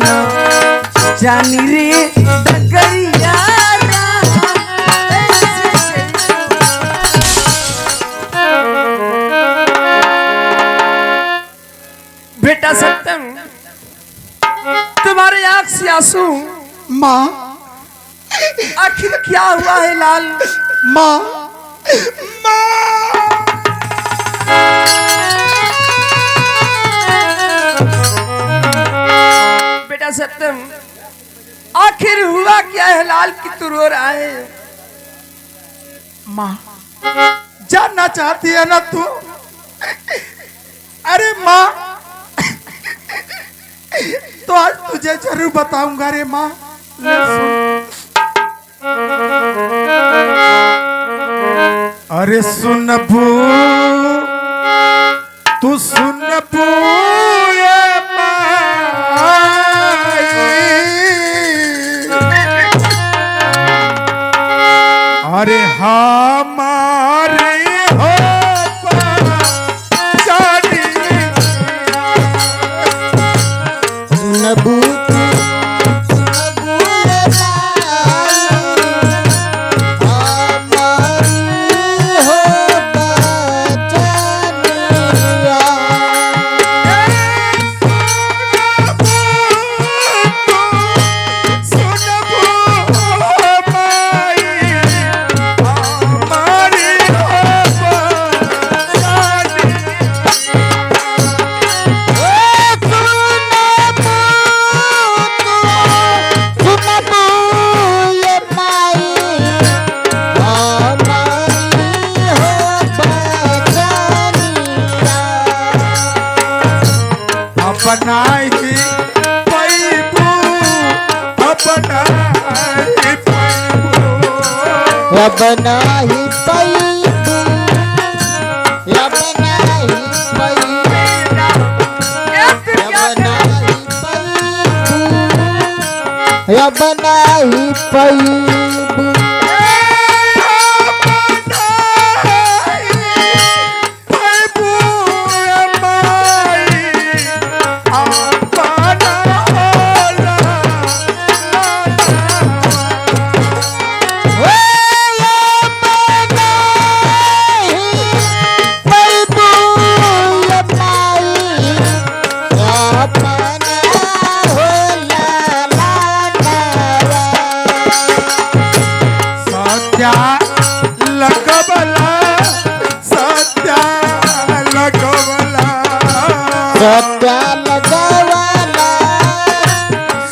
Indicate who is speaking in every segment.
Speaker 1: न जानी रे डगरिया बेटा सत्यम तुम्हारे आंख से आंसू।
Speaker 2: माँ
Speaker 1: आखिर क्या हुआ है लाल?
Speaker 2: माँ माँ
Speaker 1: बेटा सत्यम आखिर हुआ क्या है लाल कि तू रो रहा है?
Speaker 2: माँ जानना चाहती है ना तू? अरे माँ तो आज तुझे जरूर बताऊंगा रे माँ। अरे सुन बू तू सुन बू ये माई। अरे हमारे हो
Speaker 3: नबू
Speaker 2: अपना ही पैबू अपना ही पैबू अपना ही पैबू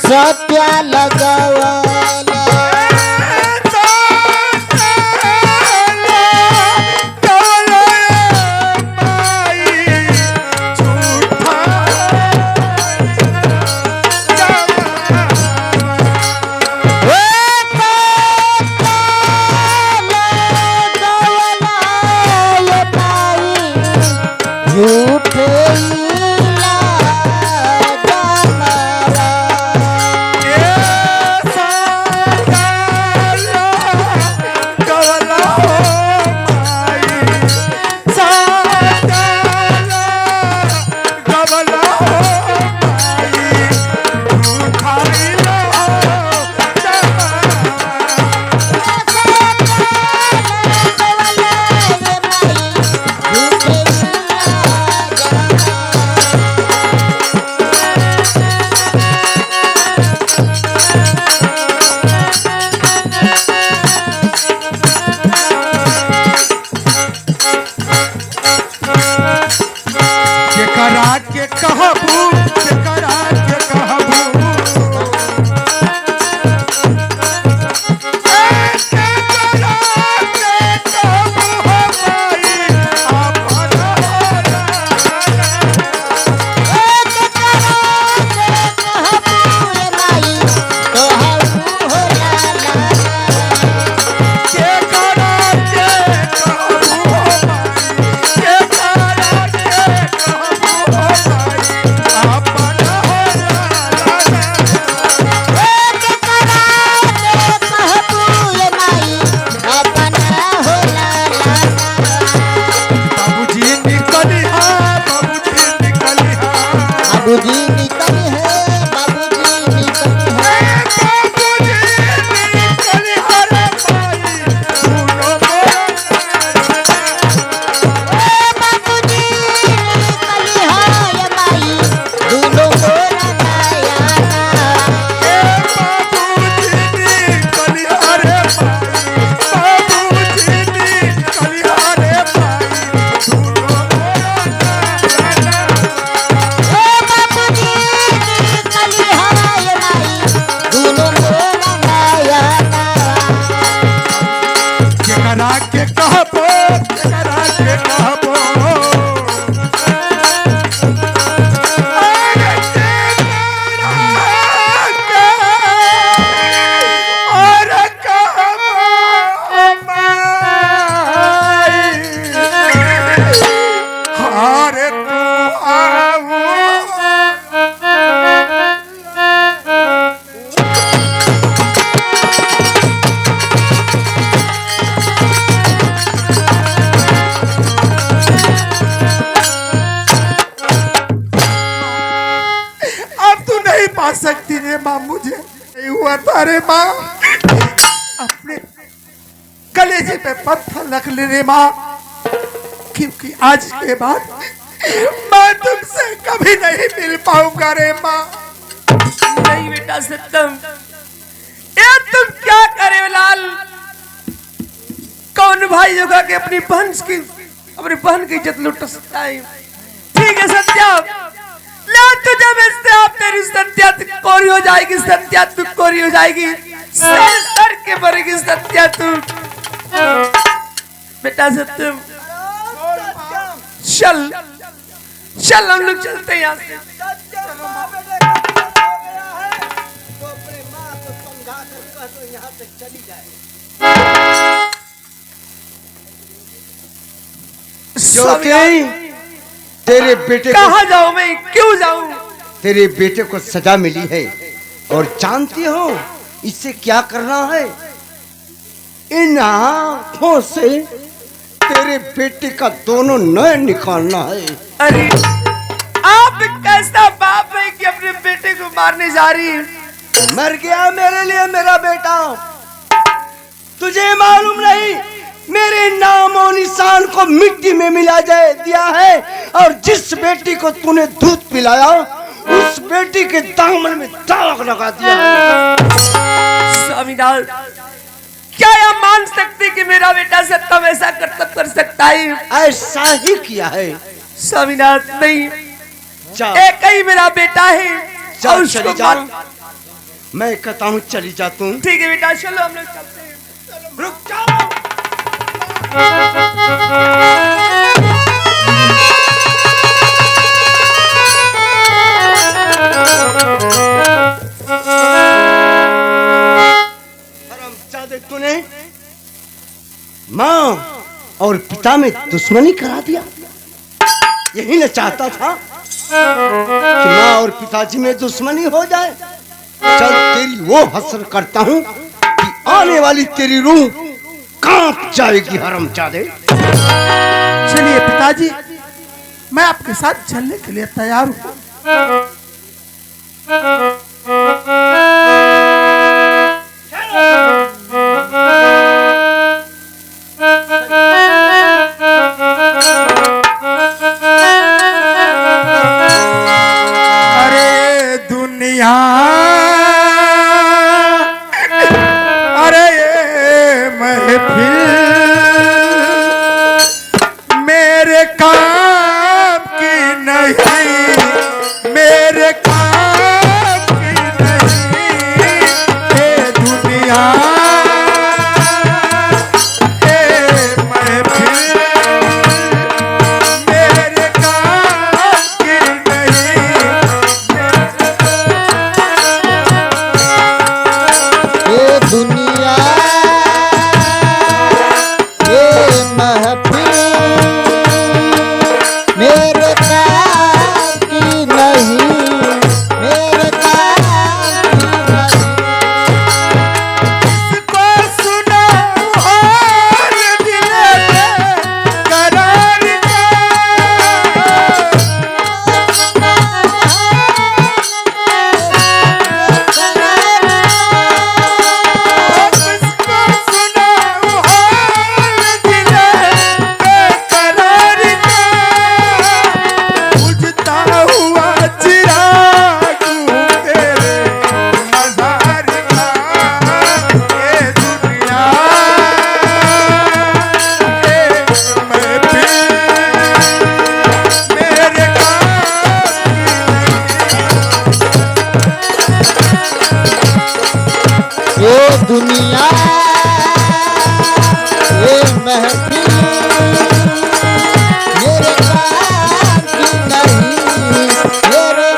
Speaker 2: सत्या लगवाला
Speaker 1: रे माँ, मुझे नहीं हुआ था रे माँ। अपने कलेजे पे पत्थर रख ले रे माँ, क्योंकि आज के बाद मैं तुमसे कभी नहीं मिल पाऊंगा रे माँ। नहीं बेटा सत्यम, ये तुम क्या करे लाल? कौन भाई होगा कि अपनी बहन की इज्जत लुट सकता है? ठीक है सत्या, ले तुझे बेचते आप, तेरी सत्या कोरी हो जाएगी, सत्या तू कोरी हो जाएगी, सर के मरेगी सत्या तू। बेटा सत्यम चल चल, हम लोग चलते हैं यहाँ से।
Speaker 3: तेरे बेटे
Speaker 1: कहाँ जाऊँ मैं, क्यों जाऊँ?
Speaker 3: तेरे बेटे को सजा मिली है और जानती हो इससे क्या करना है? इन आँखों से तेरे बेटे का दोनों नयन निकालना है।
Speaker 1: अरे आप कैसा बाप है कि अपने बेटे को मारने जा रही है?
Speaker 3: मर गया मेरे लिए मेरा बेटा, तुझे मालूम नहीं? मेरे नाम और निशान को मिट्टी में मिला दिया है, और जिस बेटी को तूने दूध पिलाया उस बेटी के दामन में दाग लगा दिया है।
Speaker 1: स्वामीनाथ, क्या यह मान सकते कि मेरा बेटा सत्यम ऐसा कर्तव्य कर सकता है?
Speaker 3: ऐसा ही किया है
Speaker 1: स्वामीनाथ। नहीं, एक ही मेरा बेटा है और
Speaker 3: चली जा। मैं कहता हूँ चली जा तू।
Speaker 1: ठीक है बेटा, चलो हम लोग चलते हैं।
Speaker 3: रुक जाओ। तूने माँ और पिता में दुश्मनी करा दिया। यही न चाहता था कि माँ और पिताजी में दुश्मनी हो जाए। चल तेरी वो हसर करता हूँ कि आने वाली तेरी रूह कांप जाएगी हरामजादे।
Speaker 1: चलिए पिताजी, मैं आपके साथ चलने के लिए तैयार हूँ। अरे दुनिया, अरे ये महफिल मेरे काम की नहीं, मेरे काम की नहीं। ये दुनिया, ये महफिल मेरे काम की नहीं।
Speaker 2: ये दुनिया, ये महफिल मेरे काम की नहीं, मेरे काम की नहीं।
Speaker 1: को सुना और दिल में करार दे, को सुना और दिल में करार दे। बुझता हुआ चिराग तेरे मज़ार का। ये दुनिया, ये महफिल मेरे काम
Speaker 2: ये दुनिया, ये महफिल मेरे काम की नहीं, मेरे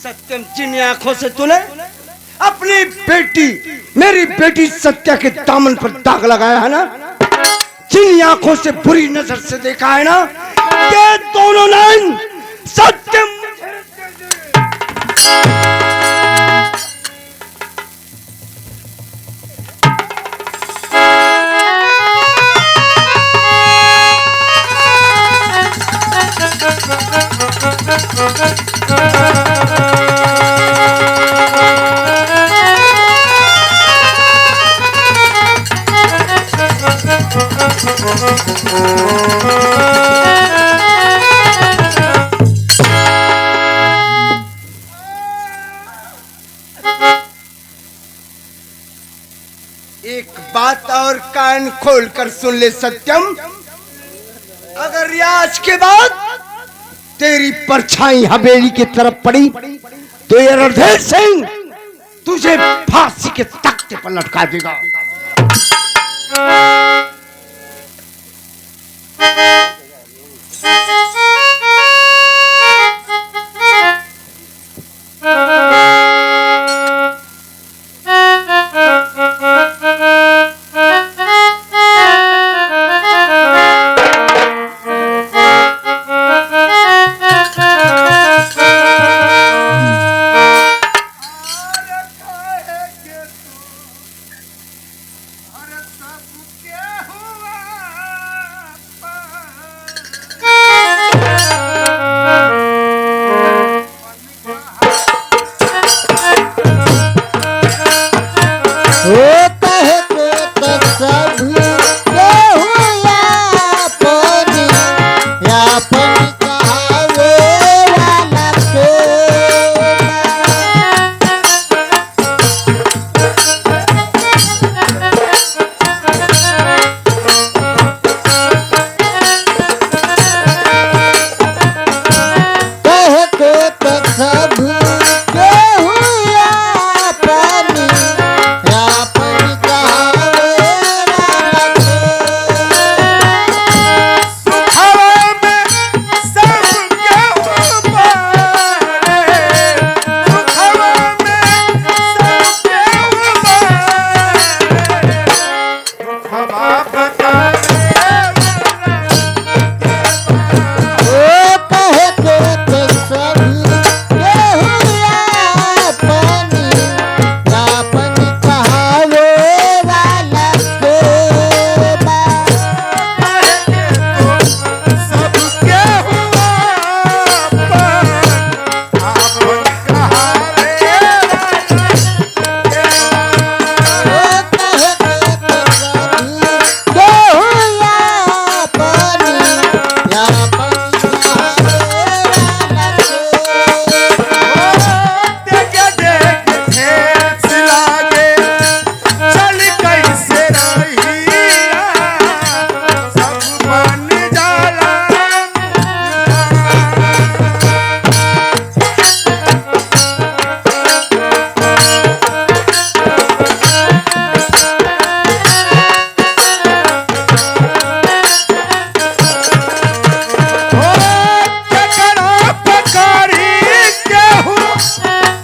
Speaker 3: सत्यम, जिन आंखों से तूने अपनी बेटी, मेरी बेटी सत्या के दामन पर दाग लगाया है ना, जिन आंखों से बुरी नजर से देखा है ना, ये दोनों नयन सत्यम एक बात और कान खोल कर सुन ले सत्यम, अगर रियाज के बाद तेरी परछाई हवेली की तरफ पड़ी तो ये रणधीर सिंह तुझे फांसी के तख्ते पर लटका देगा।
Speaker 2: होता है तो सब पानी या पानी कहावे वाला के कहे को तो सब पानी या पानी कहावे वाला के
Speaker 1: हवा में सब केहू बारे, हवा में सब केहू बारे, हवा बता
Speaker 2: ओ कहे को तो सब पानी या पानी कहावे वाला के बा
Speaker 1: सब केहू आपन आपन कहावे देखे देखे ठेस लागे चल कैसे रहिया सब बन जाला केकरा पकारी केहू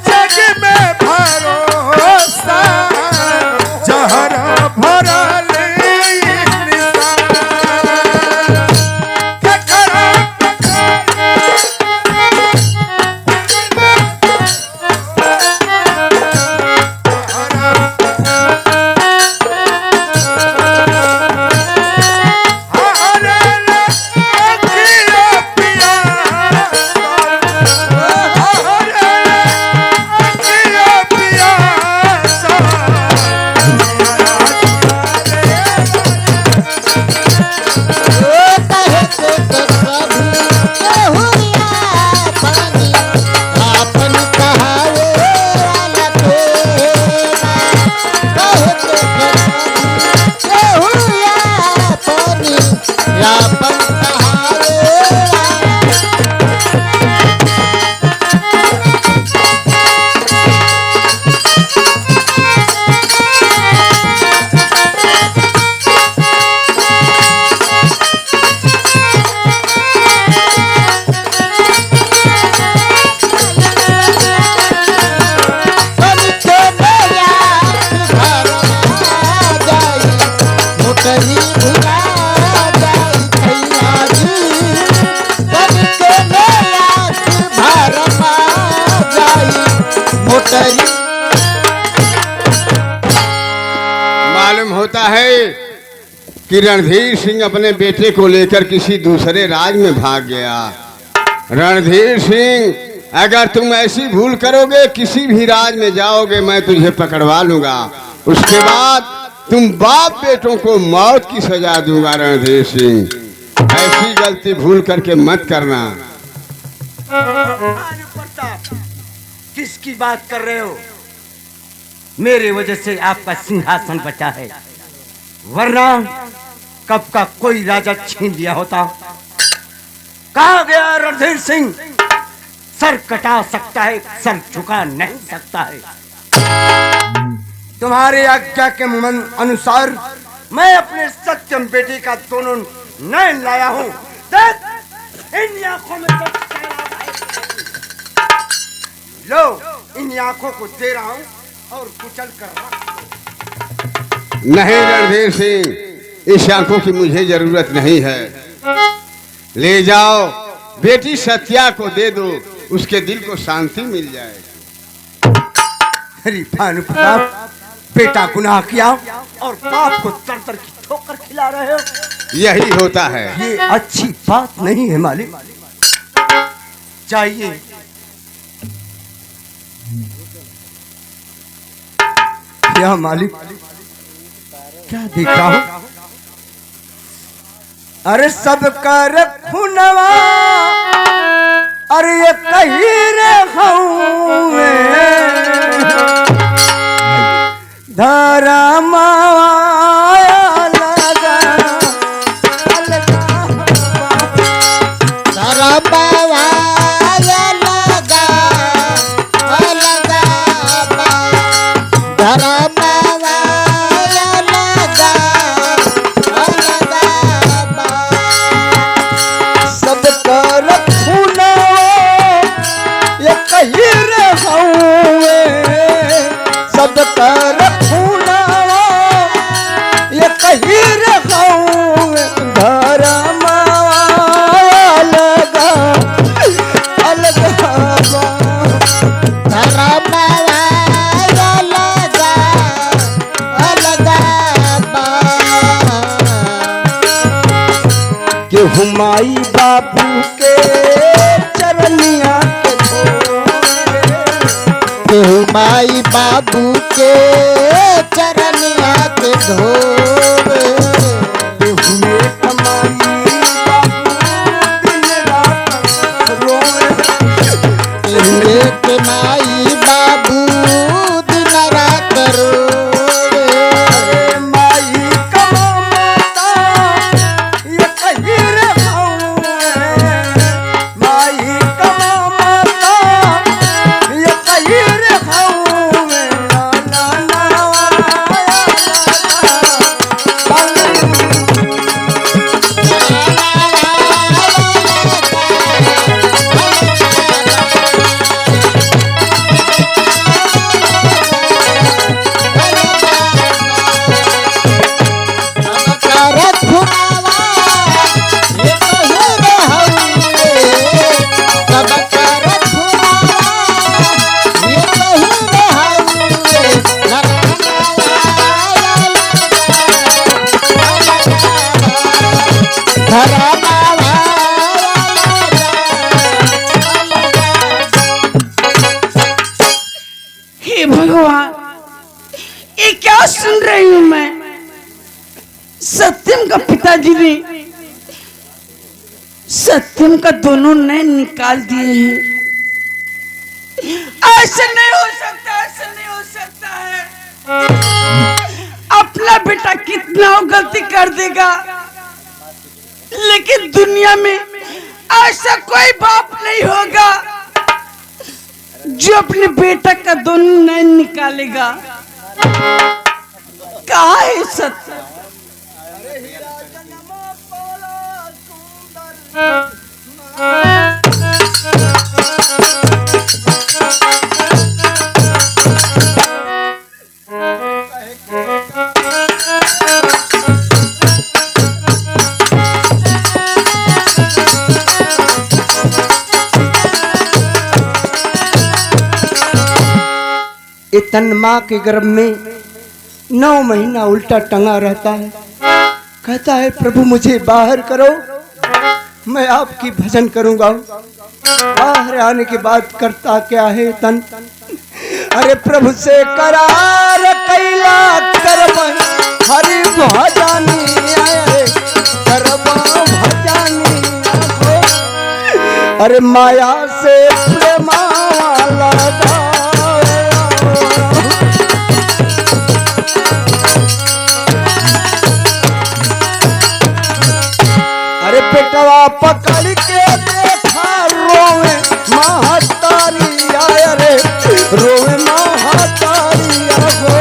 Speaker 1: जग में भरोसा जहर भरल निशान केकरा
Speaker 4: मालूम होता है कि रणधीर सिंह अपने बेटे को लेकर किसी दूसरे राज्य में भाग गया। रणधीर सिंह, अगर तुम ऐसी भूल करोगे किसी भी राज में जाओगे मैं तुझे पकड़वा लूंगा। उसके बाद तुम बाप बेटों को मौत की सजा दूंगा। रणधीर सिंह, ऐसी गलती भूल करके मत करना।
Speaker 3: किसकी बात कर रहे हो? मेरे वजह से आपका सिंहासन बचा है, वरना कब का कोई राजा छीन लिया होता। कहा गया रणधीर सिंह, सर कटा सकता है, सर झुका नहीं सकता है। तुम्हारी आज्ञा के अनुसार मैं अपने सत्यम बेटी का दोनों नयन लाया हूँ। इन आंखों में तो लो, इन आंखों को दे रहा हूँ और कुचल कर रहा।
Speaker 4: नहीं रणधीर सिंह, इस आंखों की मुझे जरूरत नहीं है। ले जाओ, बेटी सत्या को दे दो, उसके दिल को शांति मिल जाएगी।
Speaker 3: अरे भानु प्रताप, बेटा गुनाह किया और बाप को तर की ठोकर खिला रहे हो।
Speaker 4: यही होता है।
Speaker 3: ये अच्छी बात नहीं है मालिक। चाहिए क्या मालिक? क्या देख रहा हूं? अरे सब कर खुनवा, अरे ये कहीं रे धर्म हुमाई बाबू के चरनिया के हुमाई बाबू के चरनिया के धोवे हुए कमाई दिन रात रोए हुए कमाई बाबू दिन रात रोवे माई कमाता ये कहीं
Speaker 5: भगवान, ये क्या सुन रही हूँ मैं? सत्यम का पिताजी ने सत्यम का दोनों नयन निकाल दिए हैं। ऐसे नहीं हो सकता, ऐसे नहीं हो सकता है। अपना बेटा कितना गलती कर देगा, लेकिन दुनिया में ऐसा कोई बाप नहीं होगा जो अपने बेटा का दोनों नयन निकालेगा। कहाँ है सत्य?
Speaker 3: ये तन माँ के गर्भ में 9 महीना उल्टा टंगा रहता है। कहता है प्रभु मुझे बाहर करो, मैं आपकी भजन करूंगा। बाहर आने के बाद करता क्या है तन। अरे प्रभु से करार कैला करब हरि भजनी अरे करब भजनी हो। अरे माया से प्रेमा लगा पेटवा पकड़ के देखा रोवे महतारिया रे रोवे महतारिया हो।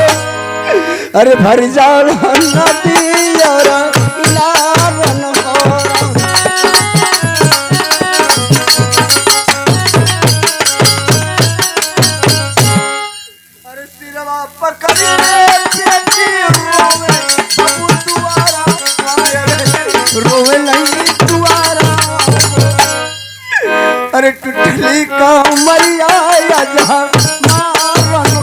Speaker 3: अरे भर जाल नदी और इलारन हो। अरे सिरवा पकड़ के बेटी रोवे बाबू दुआरा रोवे नहीं दुआरा। अरे टुटली का मैया जहाँ मारन हो।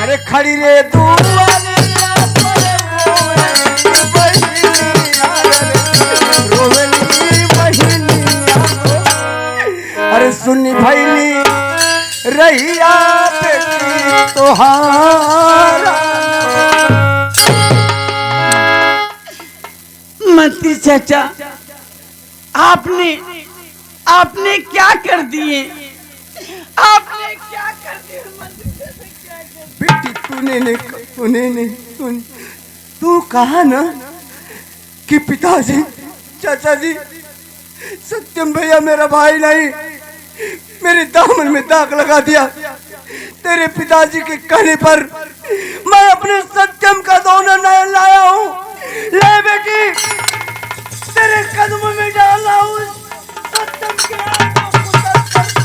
Speaker 3: अरे खड़ी रे दुआरे रोवेली बहिनिया। अरे सुनी भैली रहिया बेटी तोहारा।
Speaker 5: मंत्री चाचा आपने क्या कर दिए? आपने क्या कर दिए मंत्री चाचा? क्या कर
Speaker 3: बेटी तू कहा ना कि पिताजी चाचा जी सत्यम भैया मेरा भाई नहीं, मेरे दामन में दाग लगा दिया। तेरे पिताजी के कहने पर मैं अपने सत्यम का दोनों नयन लाया हूँ। ले बेटी तेरे कदमों में डाला हूँ सत्यम के आंखों को दर्शन दे।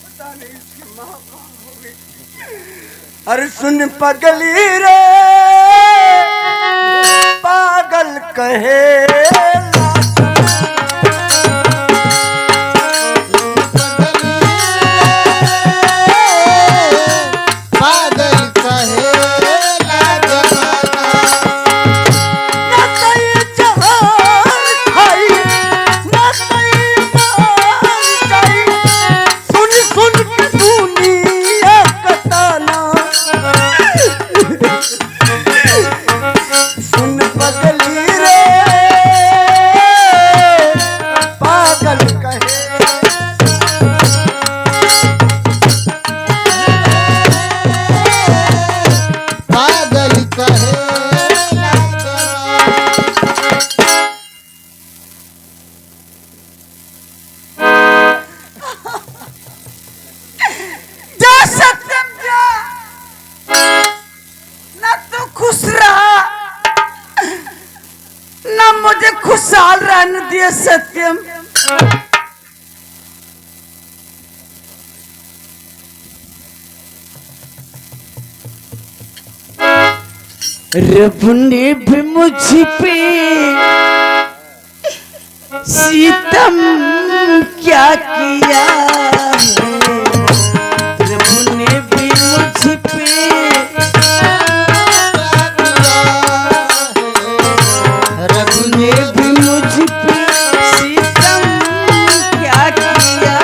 Speaker 3: पता नहीं इसकी माँ कहाँ हो गई। अरे सुन पगली रे पागल कहे
Speaker 5: मुझे खुशहाल रहने दिया सत्यम। रब ने भी मुझ पे सितम क्या किया है। रब ने भी मुझ पे
Speaker 2: रब ने भी मुझ पे सितम क्या किया।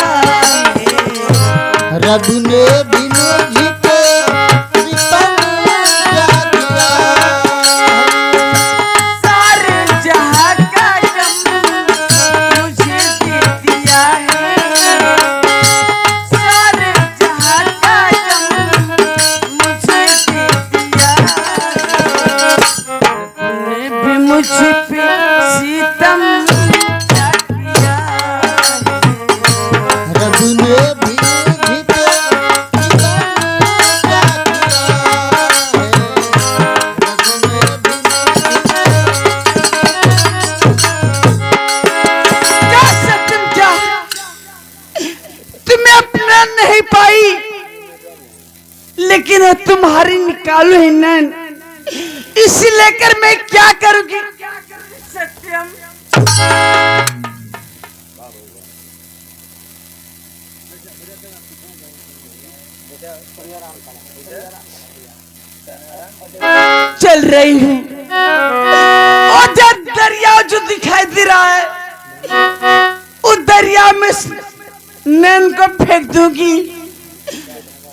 Speaker 5: सारे जहां का गम मुझे दे दिया है। सारे जहां का गम मुझे दे दिया है। तूने भी मुझ पे सितम क्या किया है।
Speaker 2: रब ने भी
Speaker 5: नहीं पाई, लेकिन तुम्हारी निकालो ही नैन, इसी लेकर मैं क्या करूंगी। सत्यम चल रही हूँ और जब दरिया जो दिखाई दे रहा है उस दरिया में नैन को फेंक दूंगी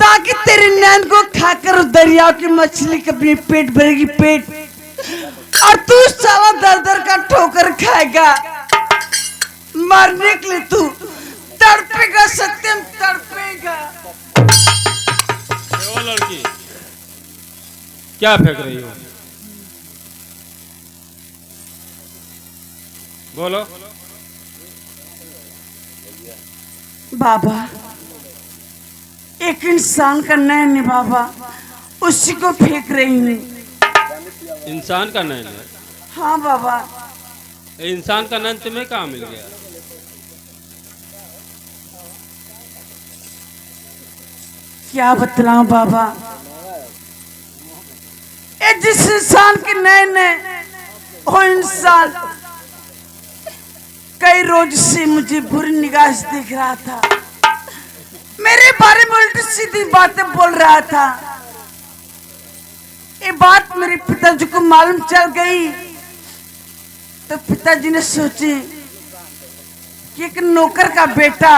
Speaker 5: ताकि तेरे नैन को खाकर उस दरिया की मछली कभी पेट भरेगी पेट और तू साला दर दर का ठोकर खाएगा। मारने के लिए तू तड़पेगा, सत्यम तड़पेगा।
Speaker 6: वो लड़की क्या फेंक रही हो? बोलो।
Speaker 5: बाबा एक इंसान का नैन है बाबा, उसी को फेंक रही हूँ।
Speaker 6: इंसान का नैन है?
Speaker 5: हाँ बाबा।
Speaker 6: ये इंसान का नैन तुम्हें कहाँ मिल गया?
Speaker 5: क्या बतलाऊं बाबा, ये जिस इंसान के नैन है वो इंसान कई रोज से मुझे बुरी निगाह से देख रहा था, मेरे बारे में उल्टी सीधी बातें बोल रहा था। ये बात मेरे पिताजी को मालूम चल गई तो पिताजी ने सोचे कि एक नौकर का बेटा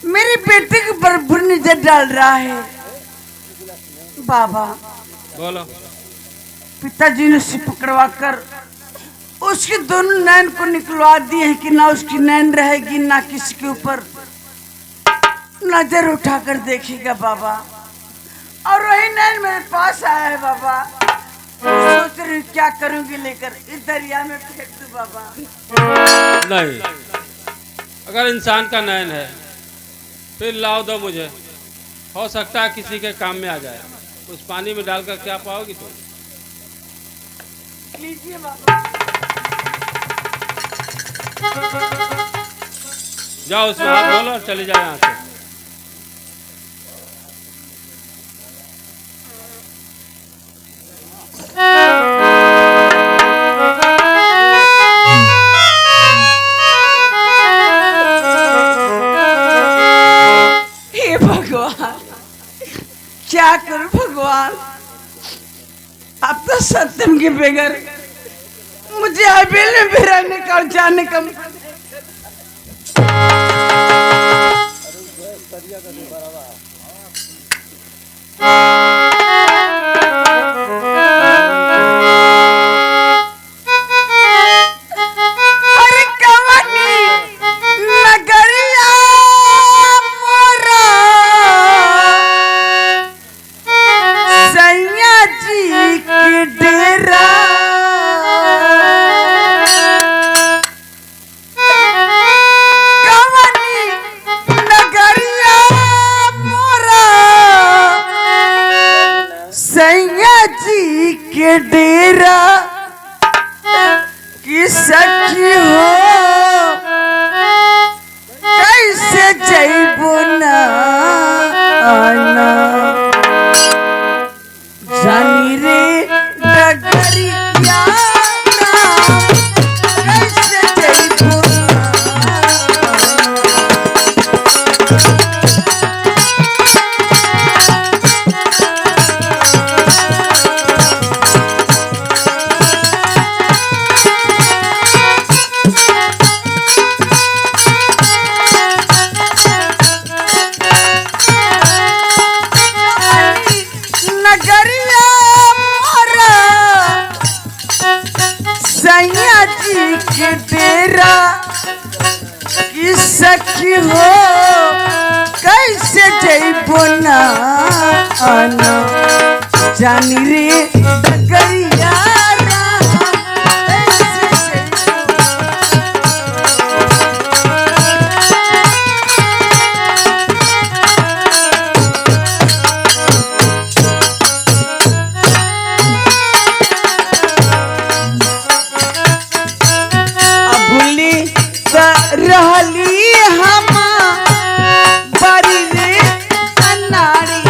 Speaker 5: मेरी बेटी के ऊपर बुरी नजर डाल रहा है। बाबा
Speaker 6: बोलो।
Speaker 5: पिताजी ने उसे पकड़वा कर उसके दोनों नैन को निकलवा दिए हैं कि ना उसकी नैन रहेगी ना किसी के ऊपर नजर उठाकर देखेगा बाबा। और वही नैन मेरे पास आया है बाबा, सोच रही हूँ क्या करूंगी लेकर इस दरिया में फेंक दूं बाबा।
Speaker 6: नहीं, अगर इंसान का नैन है फिर लाओ दो मुझे, हो सकता है किसी के काम में आ जाए। उस पानी में डालकर क्या पाओगी तुम?
Speaker 5: लीजिए बाबा।
Speaker 6: जाओ उसमें हाथ धो लो और चले जाओ यहाँ से।
Speaker 5: हे भगवान, क्या करूं भगवान, अब तो सत्यम के बगैर मुझे हवेली में रहने का और जाने का। अरे कवनी नगरिया मोरा सैया जी के डेरा, कवनी नगरिया मोरा सैया जी के डेरा की सखी हो कैसे जैबो ना आना जानी रे डगरिया ना कैसे जैबो नगरिया मोरा सैया जी के डेरा की सखी हो कैसे जैबो ना आना जानी रे डगरिया राम कैसे जैबो। अबुली रहली हम बड़ी रे अनाड़ी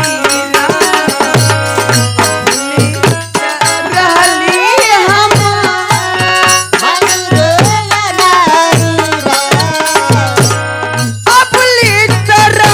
Speaker 5: अबुली रहली हम अबुली रहली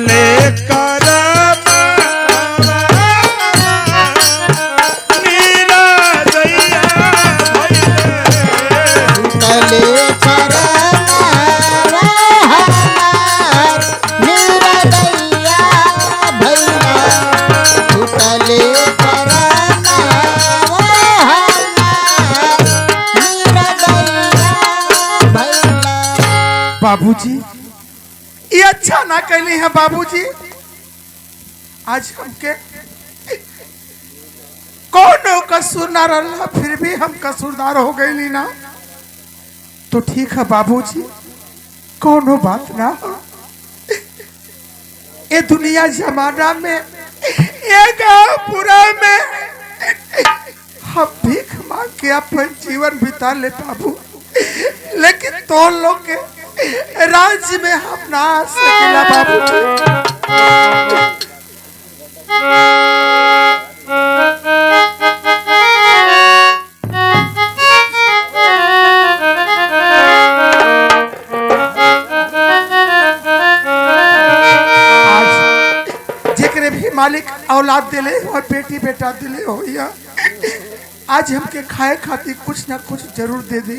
Speaker 1: लेकर मीरा दैया
Speaker 2: तले चरनावा हमार मेरा दैया भैया तले चरनावा हमार मेरा दैया भैया।
Speaker 1: बाबूजी ये अच्छा ना कहली है बाबूजी। आज हमके कौनो कसूर ना रहा फिर भी हम कसूरदार हो गए ना। तो ठीक है बाबूजी, कौनो बात ना हो। ये दुनिया जमाना में ये गाँव पूरा में हम भीख मांग के अपन जीवन बिता ले बाबू, लेकिन तो लोग के राज्य में हम ना आ सकेला बाबू। आज जेकरे भी मालिक औलाद दिले और बेटी बेटा दिले हो या आज हमके खाए खातिर कुछ ना कुछ जरूर दे दे।